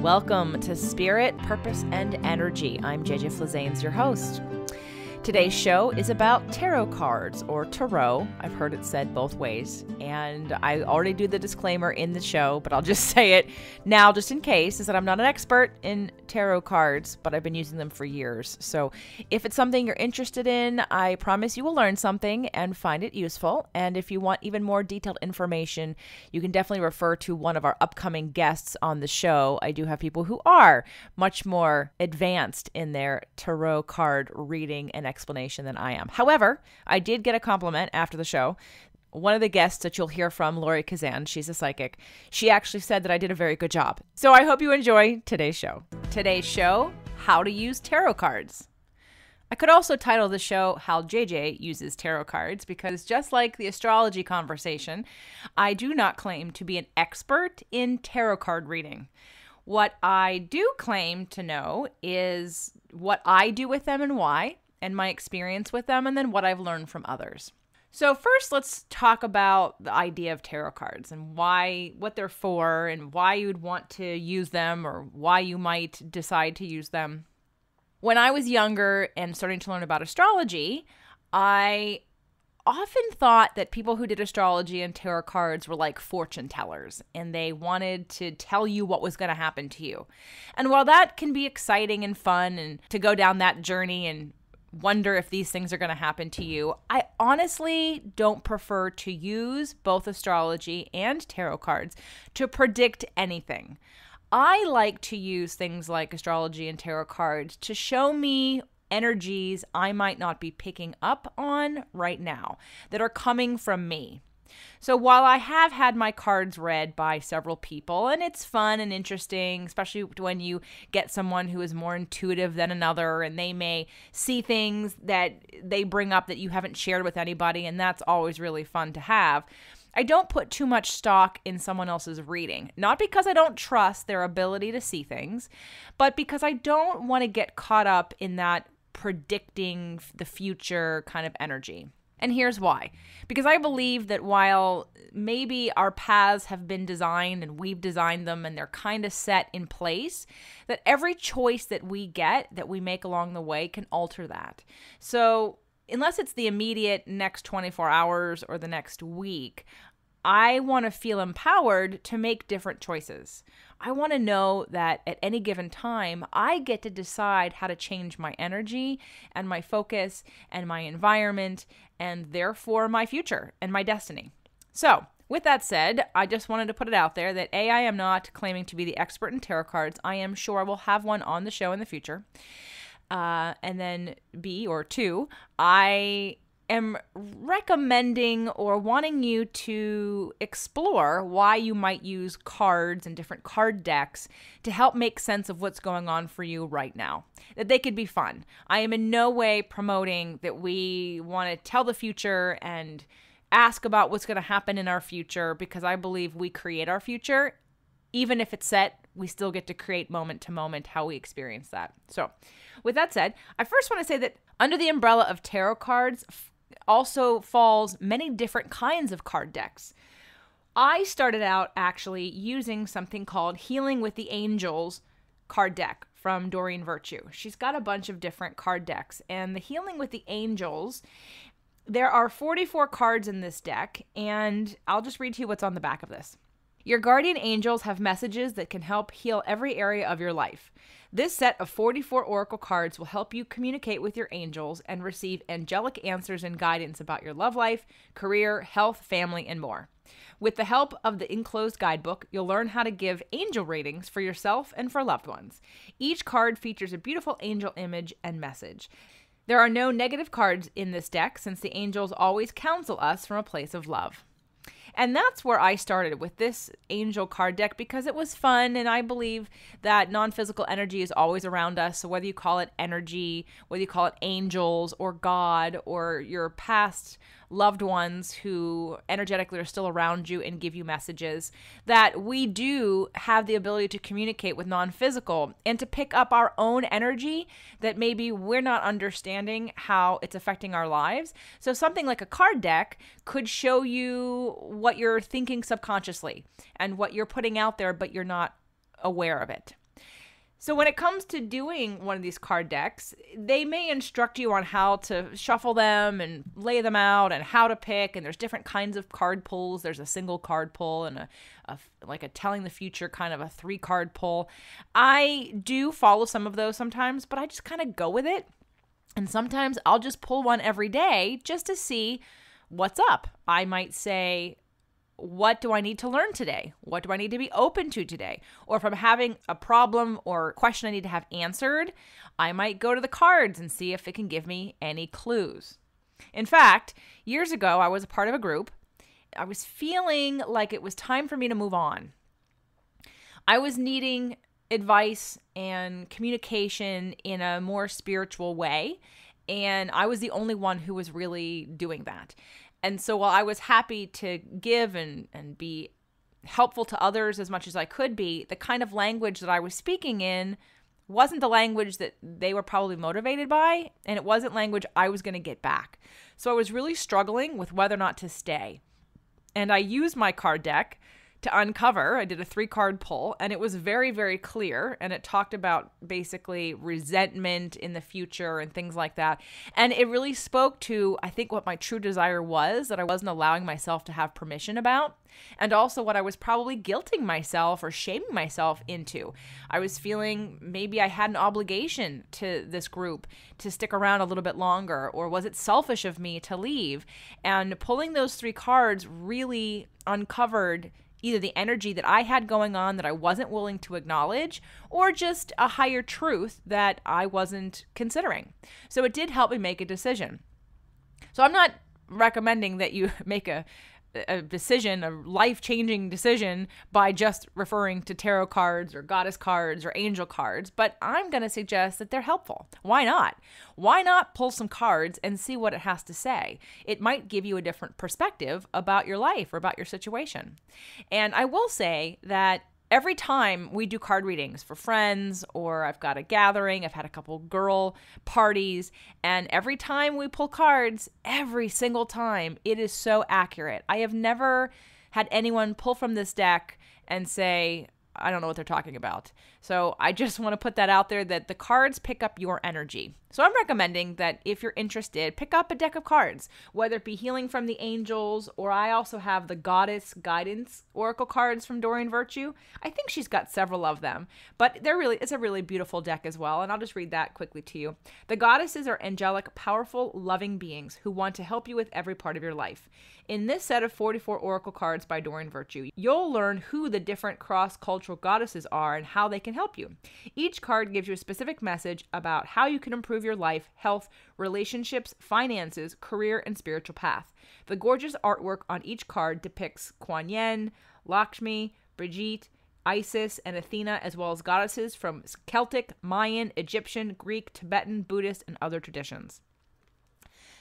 Welcome to Spirit, Purpose, and Energy. I'm JJ Flizanes, your host. Today's show is about tarot cards, or tarot. I've heard it said both ways, and I already do the disclaimer in the show, but I'll just say it now just in case, is that I'm not an expert in tarot cards, but I've been using them for years. So if it's something you're interested in, I promise you will learn something and find it useful. And if you want even more detailed information, you can definitely refer to one of our upcoming guests on the show. I do have people who are much more advanced in their tarot card reading and explanation than I am. However, I did get a compliment after the show. One of the guests that you'll hear from, Lori Kazan, she's a psychic, she actually said that I did a very good job. So I hope you enjoy today's show. Today's show, how to use tarot cards. I could also title the show How JJ Uses Tarot Cards, because just like the astrology conversation, I do not claim to be an expert in tarot card reading. What I do claim to know is what I do with them and why, and my experience with them, and then what I've learned from others. So first, let's talk about the idea of tarot cards and what they're for, and why you'd want to use them, or why you might decide to use them. When I was younger and starting to learn about astrology, I often thought that people who did astrology and tarot cards were like fortune tellers, and they wanted to tell you what was going to happen to you. And while that can be exciting and fun, and to go down that journey and wonder if these things are going to happen to you, I honestly don't prefer to use both astrology and tarot cards to predict anything. I like to use things like astrology and tarot cards to show me energies I might not be picking up on right now that are coming from me. So while I have had my cards read by several people, and it's fun and interesting, especially when you get someone who is more intuitive than another, and they may see things that they bring up that you haven't shared with anybody, and that's always really fun to have, I don't put too much stock in someone else's reading. Not because I don't trust their ability to see things, but because I don't want to get caught up in that predicting the future kind of energy. And here's why. Because I believe that while maybe our paths have been designed and we've designed them and they're kind of set in place, that every choice that we get, that we make along the way, can alter that. So unless it's the immediate next 24 hours or the next week, I want to feel empowered to make different choices. I want to know that at any given time, I get to decide how to change my energy and my focus and my environment, and therefore my future and my destiny. So with that said, I just wanted to put it out there that A, I am not claiming to be the expert in tarot cards. I am sure I will have one on the show in the future. And then B, or two, I am recommending or wanting you to explore why you might use cards and different card decks to help make sense of what's going on for you right now. That they could be fun. I am in no way promoting that we want to tell the future and ask about what's going to happen in our future, because I believe we create our future. Even if it's set, we still get to create moment to moment how we experience that. So with that said, I first want to say that under the umbrella of tarot cards also falls many different kinds of card decks. I started out actually using something called Healing with the Angels card deck from Doreen Virtue. She's got a bunch of different card decks, and the Healing with the Angels, there are 44 cards in this deck, and I'll just read to you what's on the back of this. Your guardian angels have messages that can help heal every area of your life. This set of 44 oracle cards will help you communicate with your angels and receive angelic answers and guidance about your love life, career, health, family, and more. With the help of the enclosed guidebook, you'll learn how to give angel ratings for yourself and for loved ones. Each card features a beautiful angel image and message. There are no negative cards in this deck, since the angels always counsel us from a place of love. And that's where I started with this angel card deck, because it was fun, and I believe that non-physical energy is always around us. So whether you call it energy, whether you call it angels or God or your past loved ones who energetically are still around you and give you messages, that we do have the ability to communicate with non-physical and to pick up our own energy that maybe we're not understanding how it's affecting our lives. So something like a card deck could show you what you're thinking subconsciously and what you're putting out there, but you're not aware of it. So when it comes to doing one of these card decks, they may instruct you on how to shuffle them and lay them out and how to pick. And there's different kinds of card pulls. There's a single card pull and like a telling the future kind of a 3-card pull. I do follow some of those sometimes, but I just kind of go with it. And sometimes I'll just pull one every day just to see what's up. I might say, what do I need to learn today? What do I need to be open to today? Or if I'm having a problem or question I need to have answered, I might go to the cards and see if it can give me any clues. In fact, years ago, I was a part of a group. I was feeling like it was time for me to move on. I was needing advice and communication in a more spiritual way, and I was the only one who was really doing that. And so while I was happy to give and be helpful to others as much as I could be, the kind of language that I was speaking in wasn't the language that they were probably motivated by, and it wasn't language I was going to get back. So I was really struggling with whether or not to stay. And I used my card deck to uncover. I did a 3-card pull, and it was very, very clear, and it talked about basically resentment in the future and things like that. And it really spoke to, I think, what my true desire was, that I wasn't allowing myself to have permission about, and also what I was probably guilting myself or shaming myself into. I was feeling maybe I had an obligation to this group to stick around a little bit longer, or was it selfish of me to leave? And pulling those 3 cards really uncovered either the energy that I had going on that I wasn't willing to acknowledge, or just a higher truth that I wasn't considering. So it did help me make a decision. So I'm not recommending that you make a decision, a life-changing decision, by just referring to tarot cards or goddess cards or angel cards, but I'm going to suggest that they're helpful. Why not? Why not pull some cards and see what it has to say? It might give you a different perspective about your life or about your situation. And I will say that every time we do card readings for friends, or I've got a gathering, I've had a couple girl parties, and every time we pull cards, every single time, it is so accurate. I have never had anyone pull from this deck and say, I don't know what they're talking about. So I just want to put that out there, that the cards pick up your energy. So I'm recommending that if you're interested, pick up a deck of cards, whether it be Healing from the Angels, or I also have the Goddess Guidance Oracle cards from Doreen Virtue. I think she's got several of them, but it's a really beautiful deck as well. And I'll just read that quickly to you. The goddesses are angelic, powerful, loving beings who want to help you with every part of your life. In this set of 44 oracle cards by Doreen Virtue, you'll learn who the different cross-cultural goddesses are and how they can help you. Each card gives you a specific message about how you can improve your life, health, relationships, finances, career, and spiritual path. The gorgeous artwork on each card depicts Kuan Yin, Lakshmi, Brigitte, Isis, and Athena, as well as goddesses from Celtic, Mayan, Egyptian, Greek, Tibetan, Buddhist, and other traditions.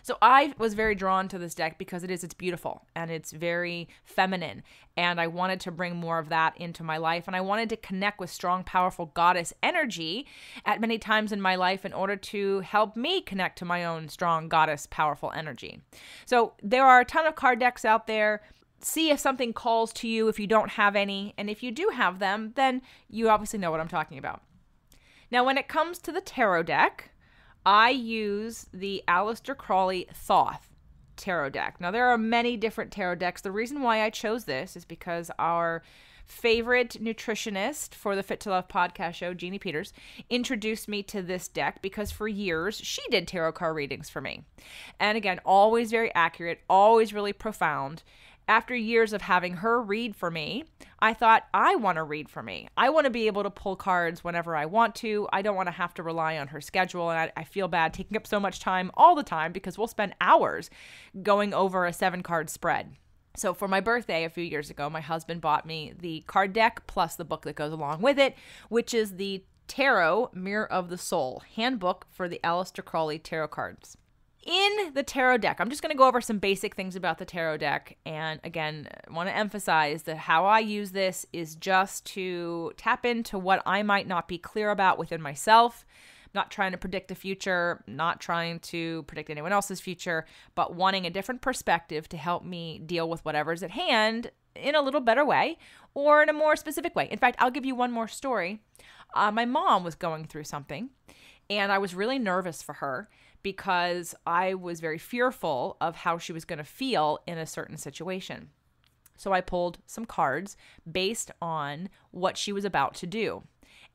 So I was very drawn to this deck because it's beautiful and it's very feminine, and I wanted to bring more of that into my life, and I wanted to connect with strong, powerful goddess energy at many times in my life in order to help me connect to my own strong goddess, powerful energy. So there are a ton of card decks out there. See if something calls to you if you don't have any, and if you do have them, then you obviously know what I'm talking about. Now, when it comes to the tarot deck, I use the Aleister Crowley Thoth tarot deck. Now, there are many different tarot decks. The reason why I chose this is because our favorite nutritionist for the Fit to Love podcast show, Jeannie Peters, introduced me to this deck because for years she did tarot card readings for me. And again, always very accurate, always really profound. After years of having her read for me, I thought, I want to read for me. I want to be able to pull cards whenever I want to. I don't want to have to rely on her schedule, and I feel bad taking up so much time all the time because we'll spend hours going over a 7-card spread. So for my birthday a few years ago, my husband bought me the card deck plus the book that goes along with it, which is the Tarot Mirror of the Soul handbook for the Aleister Crowley tarot cards. In the tarot deck, I'm just going to go over some basic things about the tarot deck. And again, I want to emphasize that how I use this is just to tap into what I might not be clear about within myself, not trying to predict the future, not trying to predict anyone else's future, but wanting a different perspective to help me deal with whatever's at hand in a little better way or in a more specific way. In fact, I'll give you one more story. My mom was going through something, and I was really nervous for her because I was very fearful of how she was going to feel in a certain situation. So I pulled some cards based on what she was about to do.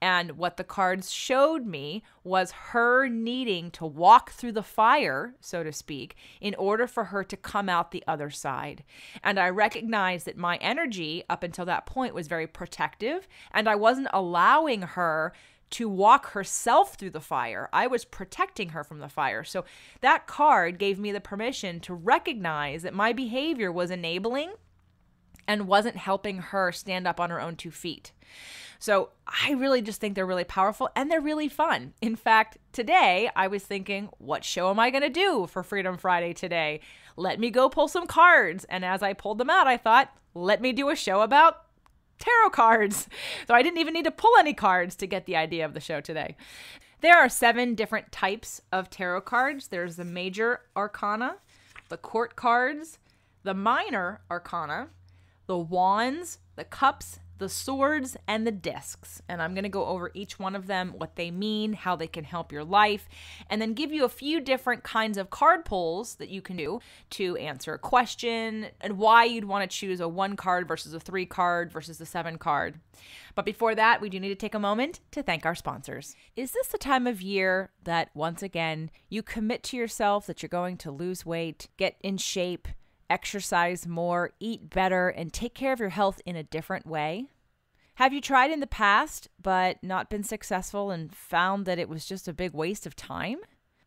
And what the cards showed me was her needing to walk through the fire, so to speak, in order for her to come out the other side. And I recognized that my energy up until that point was very protective, and I wasn't allowing her to walk herself through the fire. I was protecting her from the fire. So that card gave me the permission to recognize that my behavior was enabling and wasn't helping her stand up on her own 2 feet. So I really just think they're really powerful and they're really fun. In fact, today I was thinking, what show am I going to do for Freedom Friday today? Let me go pull some cards. And as I pulled them out, I thought, let me do a show about tarot cards. So I didn't even need to pull any cards to get the idea of the show today. There are 7 different types of tarot cards. There's the major arcana, the court cards, the minor arcana, the wands, the cups, the swords, and the discs. And I'm going to go over each one of them, what they mean, how they can help your life, and then give you a few different kinds of card pulls that you can do to answer a question and why you'd want to choose a 1 card versus a 3 card versus a 7 card. But before that, we do need to take a moment to thank our sponsors. Is this the time of year that, once again, you commit to yourself that you're going to lose weight, get in shape, exercise more, eat better, and take care of your health in a different way? Have you tried in the past but not been successful and found that it was just a big waste of time?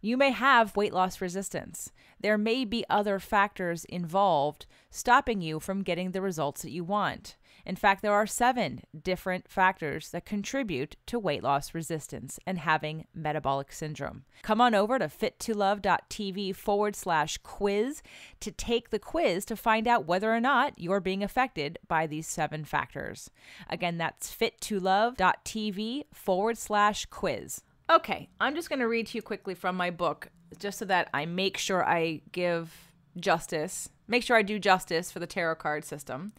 You may have weight loss resistance. There may be other factors involved stopping you from getting the results that you want. In fact, there are 7 different factors that contribute to weight loss resistance and having metabolic syndrome. Come on over to fittolove.tv/quiz to take the quiz to find out whether or not you're being affected by these 7 factors. Again, that's fittolove.tv/quiz. Okay, I'm just going to read to you quickly from my book, just so that I make sure I do justice for the tarot card system.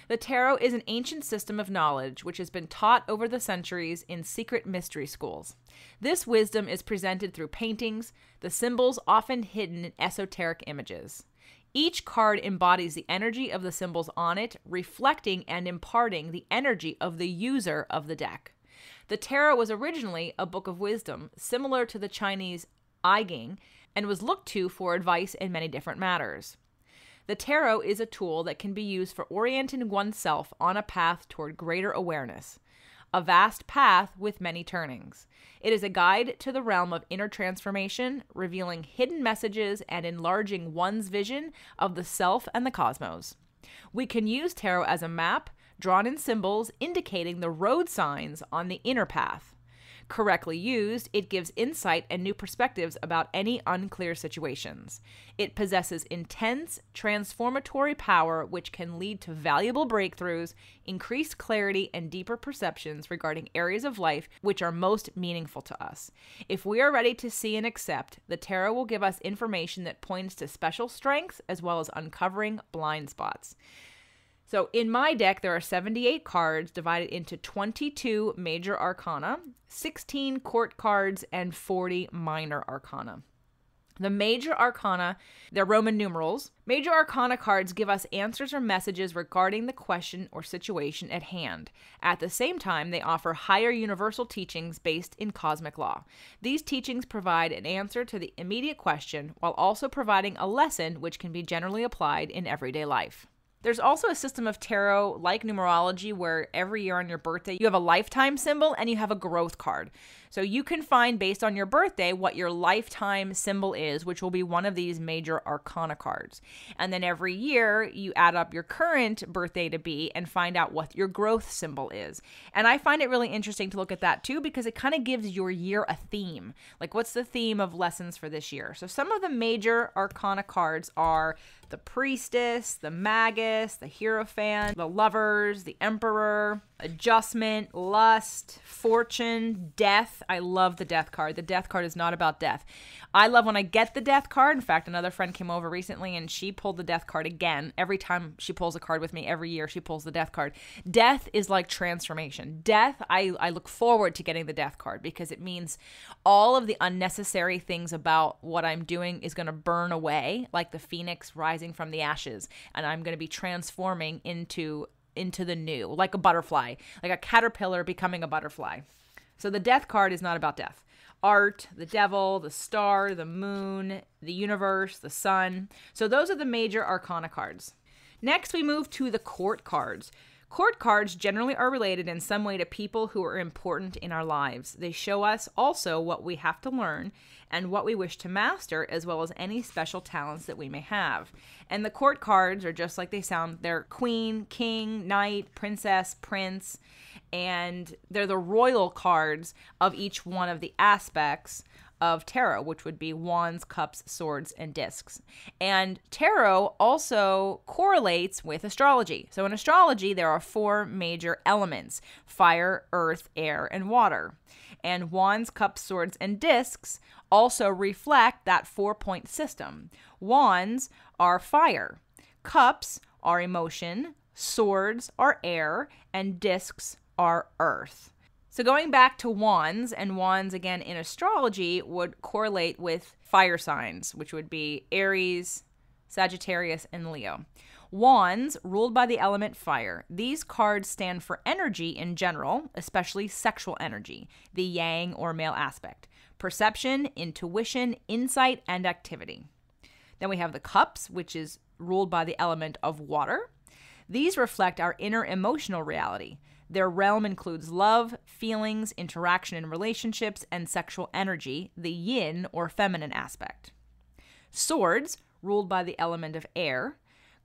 The tarot is an ancient system of knowledge which has been taught over the centuries in secret mystery schools. This wisdom is presented through paintings, the symbols often hidden in esoteric images. Each card embodies the energy of the symbols on it, reflecting and imparting the energy of the user of the deck. The tarot was originally a book of wisdom, similar to the Chinese I Ching, and was looked to for advice in many different matters. The tarot is a tool that can be used for orienting oneself on a path toward greater awareness, a vast path with many turnings. It is a guide to the realm of inner transformation, revealing hidden messages and enlarging one's vision of the self and the cosmos. We can use tarot as a map, drawn in symbols indicating the road signs on the inner path. Correctly used, it gives insight and new perspectives about any unclear situations. It possesses intense, transformatory power which can lead to valuable breakthroughs, increased clarity, and deeper perceptions regarding areas of life which are most meaningful to us. If we are ready to see and accept, the tarot will give us information that points to special strengths as well as uncovering blind spots. So in my deck, there are 78 cards divided into 22 major arcana, 16 court cards, and 40 minor arcana. The major arcana, they're Roman numerals. Major arcana cards give us answers or messages regarding the question or situation at hand. At the same time, they offer higher universal teachings based in cosmic law. These teachings provide an answer to the immediate question while also providing a lesson which can be generally applied in everyday life. There's also a system of tarot like numerology where every year on your birthday you have a lifetime symbol and you have a growth card. So you can find based on your birthday what your lifetime symbol is, which will be one of these major arcana cards. And then every year you add up your current birthday to be and find out what your growth symbol is. And I find it really interesting to look at that too because it kind of gives your year a theme. Like what's the theme of lessons for this year? So some of the major arcana cards are the Priestess, the Magus, the Hierophant, the Lovers, the Emperor, Adjustment, Lust, Fortune, Death. I love the Death card. The Death card is not about death. I love when I get the Death card. In fact, another friend came over recently and she pulled the Death card again. Every time she pulls a card with me, every year she pulls the Death card. Death is like transformation. Death, I look forward to getting the Death card because it means all of the unnecessary things about what I'm doing is going to burn away like the phoenix rising from the ashes, and I'm going to be transforming into the new, like a butterfly, like a caterpillar becoming a butterfly. So the Death card is not about death. Art, the devil, the star, the moon, the universe, the sun. So those are the major arcana cards. Next, we move to the court cards. Court cards generally are related in some way to people who are important in our lives. They show us also what we have to learn and what we wish to master, as well as any special talents that we may have. And the court cards are just like they sound. They're queen, king, knight, princess, prince, and they're the royal cards of each one of the aspects of tarot, which would be wands, cups, swords, and discs. And tarot also correlates with astrology. So in astrology, there are 4 major elements: fire, earth, air, and water. And wands, cups, swords, and discs also reflect that 4-point system. Wands are fire, cups are emotion, swords are air, and discs are earth. So going back to wands, and wands again in astrology would correlate with fire signs, which would be Aries, Sagittarius, and Leo. Wands ruled by the element fire. These cards stand for energy in general, especially sexual energy, the yang or male aspect, perception, intuition, insight, and activity. Then we have the cups, which is ruled by the element of water. These reflect our inner emotional reality. Their realm includes love, feelings, interaction in relationships, and sexual energy, the yin or feminine aspect. Swords, ruled by the element of air.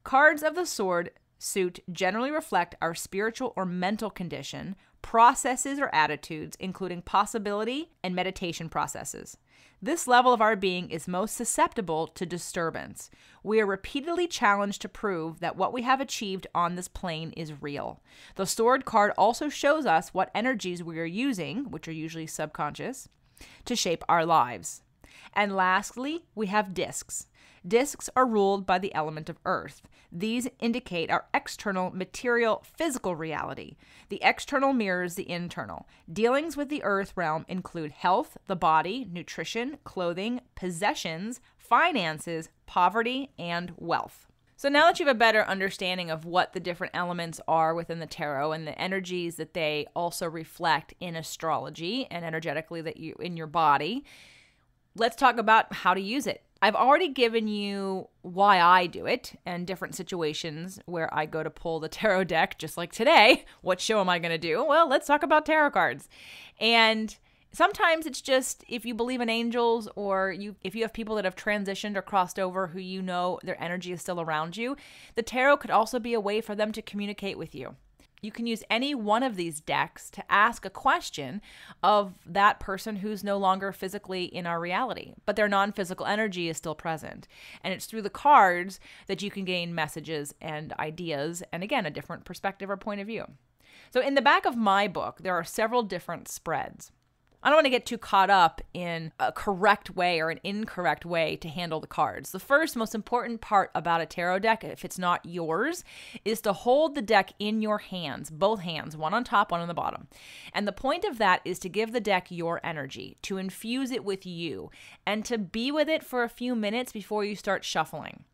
Cards of the sword suit generally reflect our spiritual or mental condition, processes or attitudes, including possibility and meditation processes. This level of our being is most susceptible to disturbance. We are repeatedly challenged to prove that what we have achieved on this plane is real. The sword card also shows us what energies we are using, which are usually subconscious, to shape our lives. And lastly, we have discs. Discs are ruled by the element of earth. These indicate our external material physical reality. The external mirrors the internal. Dealings with the earth realm include health, the body, nutrition, clothing, possessions, finances, poverty, and wealth. So now that you have a better understanding of what the different elements are within the tarot and the energies that they also reflect in astrology and energetically that you in your body, let's talk about how to use it. I've already given you why I do it and different situations where I go to pull the tarot deck, just like today. What show am I going to do? Well, let's talk about tarot cards. And sometimes it's just if you believe in angels or if you have people that have transitioned or crossed over who you know their energy is still around you, the tarot could also be a way for them to communicate with you. You can use any one of these decks to ask a question of that person who's no longer physically in our reality, but their non-physical energy is still present. And it's through the cards that you can gain messages and ideas, and again, a different perspective or point of view. So in the back of my book, there are several different spreads. I don't want to get too caught up in a correct way or an incorrect way to handle the cards. The first most important part about a tarot deck, if it's not yours, is to hold the deck in your hands, both hands, one on top, one on the bottom. And the point of that is to give the deck your energy, to infuse it with you, and to be with it for a few minutes before you start shuffling.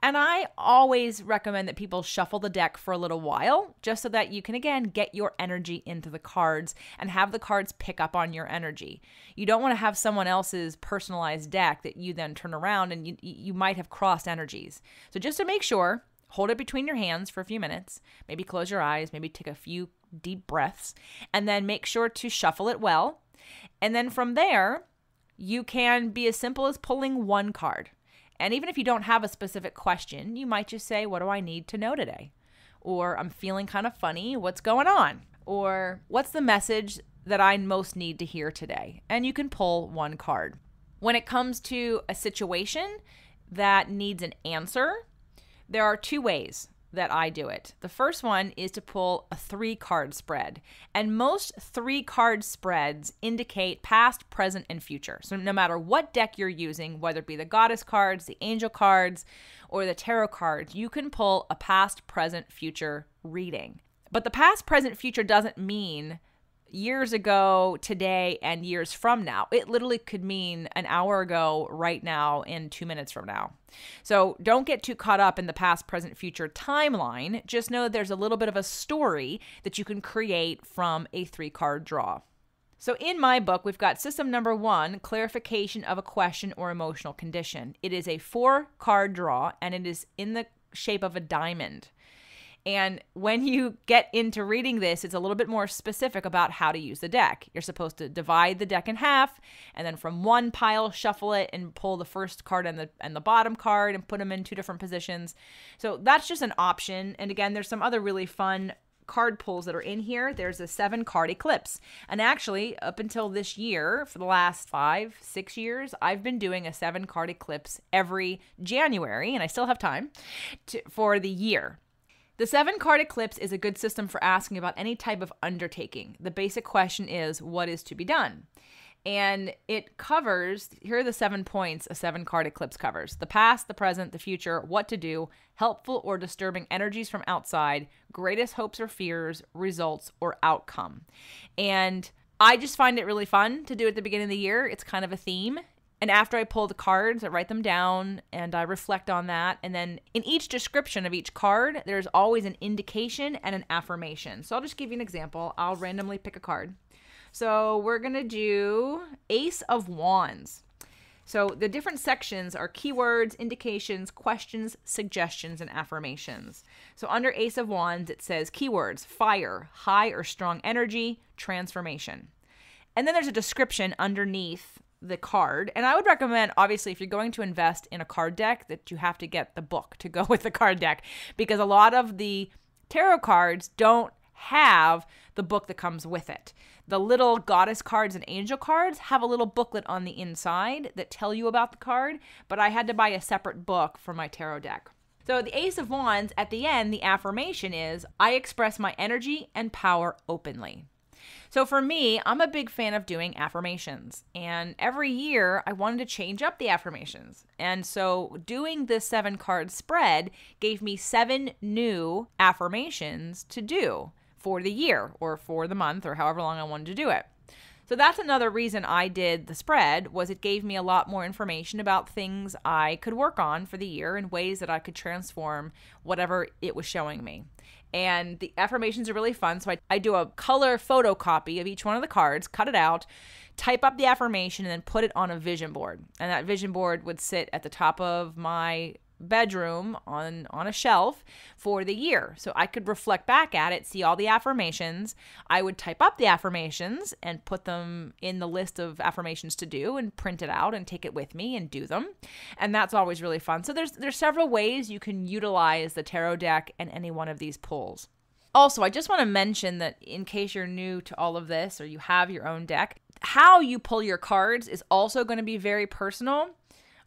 And I always recommend that people shuffle the deck for a little while, just so that you can, again, get your energy into the cards and have the cards pick up on your energy. You don't want to have someone else's personalized deck that you then turn around and you might have crossed energies. So just to make sure, hold it between your hands for a few minutes, maybe close your eyes, maybe take a few deep breaths, and then make sure to shuffle it well. And then from there, you can be as simple as pulling one card. And even if you don't have a specific question, you might just say, what do I need to know today? Or I'm feeling kind of funny, what's going on? Or what's the message that I most need to hear today? And you can pull one card. When it comes to a situation that needs an answer, There are two ways that I do it. The first one is to pull a 3-card spread. And most 3-card spreads indicate past, present, and future. So no matter what deck you're using, whether it be the goddess cards, the angel cards, or the tarot cards, you can pull a past, present, future reading. But the past, present, future doesn't mean years ago, today, and years from now. It literally could mean an hour ago, right now, and 2 minutes from now. So don't get too caught up in the past, present, future timeline. Just know that there's a little bit of a story that you can create from a 3-card draw. So in my book, we've got system number 1, clarification of a question or emotional condition. It is a 4-card draw, and it is in the shape of a diamond. And when you get into reading this, it's a little bit more specific about how to use the deck. You're supposed to divide the deck in half, and then from one pile, shuffle it and pull the first card and the bottom card and put them in 2 different positions. So that's just an option. And again, there's some other really fun card pulls that are in here. There's a 7-card eclipse. And actually, up until this year, for the last 5-6 years, I've been doing a 7-card eclipse every January, and I still have time for the year. The 7-card eclipse is a good system for asking about any type of undertaking. The basic question is, what is to be done? And it covers, here are the 7 points a 7-card eclipse covers: the past, the present, the future, what to do, helpful or disturbing energies from outside, greatest hopes or fears, results, or outcome. And I just find it really fun to do at the beginning of the year. It's kind of a theme. And after I pull the cards, I write them down and I reflect on that. And then in each description of each card, there's always an indication and an affirmation. So I'll just give you an example. I'll randomly pick a card. So we're going to do Ace of Wands. So the different sections are keywords, indications, questions, suggestions, and affirmations. So under Ace of Wands, it says keywords: fire, high or strong energy, transformation. And then there's a description underneath the card. And I would recommend, obviously, if you're going to invest in a card deck, that you have to get the book to go with the card deck, because a lot of the tarot cards don't have the book that comes with it. The little goddess cards and angel cards have a little booklet on the inside that tell you about the card, but I had to buy a separate book for my tarot deck. So the Ace of Wands, at the end, the affirmation is, I express my energy and power openly. So for me, I'm a big fan of doing affirmations, and every year I wanted to change up the affirmations. And so doing this 7-card spread gave me 7 new affirmations to do for the year or for the month or however long I wanted to do it. So that's another reason I did the spread, was it gave me a lot more information about things I could work on for the year and ways that I could transform whatever it was showing me. And the affirmations are really fun. So I do a color photocopy of each one of the cards, cut it out, type up the affirmation, and then put it on a vision board. And that vision board would sit at the top of my bedroom on a shelf for the year. So I could reflect back at it, see all the affirmations. I would type up the affirmations and put them in the list of affirmations to do and print it out and take it with me and do them. And that's always really fun. So there's several ways you can utilize the tarot deck and any one of these pulls. Also, I just want to mention that in case you're new to all of this or you have your own deck, how you pull your cards is also going to be very personal.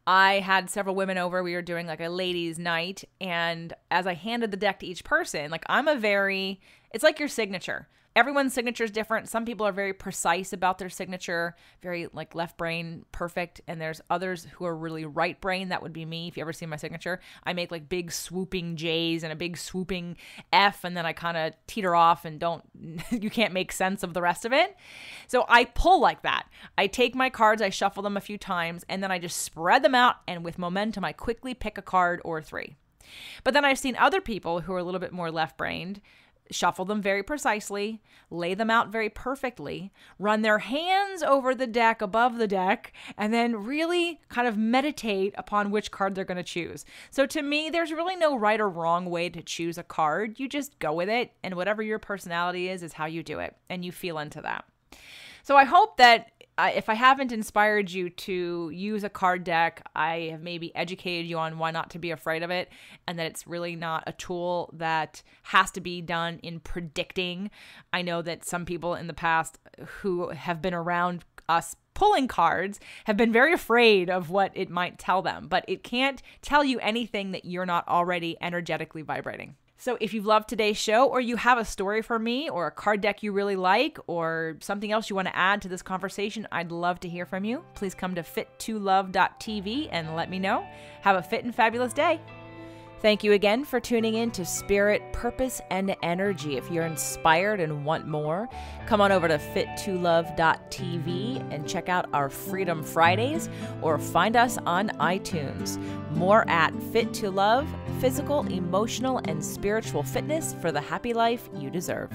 I had several women over. We were doing like a ladies' night. And as I handed the deck to each person, like it's like your signature. Everyone's signature is different. Some people are very precise about their signature, very like left brain perfect. And there's others who are really right brain. That would be me. If you ever see my signature, I make like big swooping J's and a big swooping F. And then I kind of teeter off and you can't make sense of the rest of it. So I pull like that. I take my cards, I shuffle them a few times, and then I just spread them out. And with momentum, I quickly pick a card or 3. But then I've seen other people who are a little bit more left brained shuffle them very precisely, lay them out very perfectly, run their hands over the deck, above the deck, and then really kind of meditate upon which card they're going to choose. So to me, there's really no right or wrong way to choose a card. You just go with it, and whatever your personality is how you do it, and you feel into that. So I hope that if I haven't inspired you to use a card deck, I have maybe educated you on why not to be afraid of it, and that it's really not a tool that has to be done in predicting. I know that some people in the past who have been around us pulling cards have been very afraid of what it might tell them, but it can't tell you anything that you're not already energetically vibrating. So if you've loved today's show, or you have a story for me, or a card deck you really like, or something else you want to add to this conversation, I'd love to hear from you. Please come to fit2love.tv and let me know. Have a fit and fabulous day. Thank you again for tuning in to Spirit, Purpose, and Energy. If you're inspired and want more, come on over to fit2love.tv and check out our Freedom Fridays, or find us on iTunes. More at Fit to Love, physical, emotional, and spiritual fitness for the happy life you deserve.